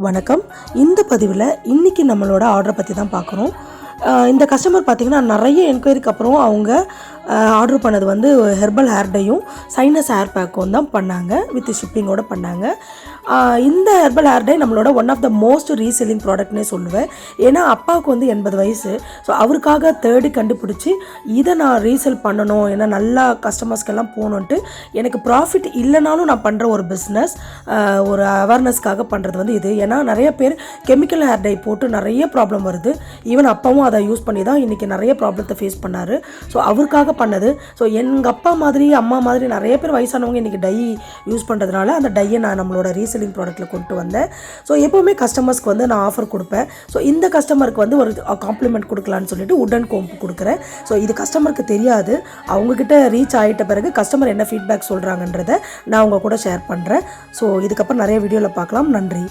வணக்கம். இந்த பதிவில் இன்றைக்கி நம்மளோட ஆர்டரை பற்றி தான் பார்க்குறோம். இந்த கஸ்டமர் பார்த்திங்கன்னா நிறைய என்கொயரிக்கு அப்புறம் அவங்க ஆர்டர் பண்ணது வந்து ஹெர்பல் ஹேர் டையும் சைனஸ் ஹேர் பேக்கும் தான் பண்ணாங்க, வித் ஷிப்பிங்கோடு பண்ணாங்க. இந்த ஹெர்பல் ஹேர் டை நம்மளோட one of the most reselling ப்ராடக்ட்னே சொல்லுவேன். ஏன்னா அப்பாவுக்கு வந்து 80 வயசு. ஸோ அவருக்காக தேடி கண்டுபிடிச்சி இதை நான் ரீசெல் பண்ணணும், ஏன்னா நல்லா கஸ்டமர்ஸ்க்கெல்லாம் போகணுன்ட்டு எனக்கு ப்ராஃபிட் இல்லைனாலும் நான் பண்ணுற ஒரு பிஸ்னஸ், ஒரு அவேர்னஸ்க்காக பண்ணுறது வந்து இது. ஏன்னா நிறைய பேர் கெமிக்கல் ஹேர் டை போட்டு நிறைய ப்ராப்ளம் வருது. ஈவன் அப்பாவும் அதை யூஸ் பண்ணி தான் இன்றைக்கி நிறைய ப்ராப்ளத்தை ஃபேஸ் பண்ணார். ஸோ அவருக்காக பண்ணது. ஸோ எங்கள் அப்பா மாதிரி அம்மா மாதிரி நிறைய பேர் வயசானவங்க இன்றைக்கி டை யூஸ் பண்ணுறதுனால அந்த டையை நான் நம்மளோட ரீசெல்லிங் ப்ராடக்ட்டில் கொண்டு வந்தேன். ஸோ எப்போவுமே கஸ்டமர்ஸ்க்கு வந்து நான் ஆஃபர் கொடுப்பேன். ஸோ இந்த கஸ்டமருக்கு வந்து ஒரு காம்ப்ளிமெண்ட் கொடுக்கலான்னு சொல்லிட்டு உடன் கோம்பு கொடுக்குறேன். ஸோ இது கஸ்டமருக்கு தெரியாது. அவங்கக்கிட்ட ரீச் ஆகிட்ட பிறகு கஸ்டமர் என்ன ஃபீட்பேக் சொல்கிறாங்கன்றதை நான் அவங்க கூட ஷேர் பண்ணுறேன். ஸோ இதுக்கப்புறம் நிறைய வீடியோவில் பார்க்கலாம். நன்றி.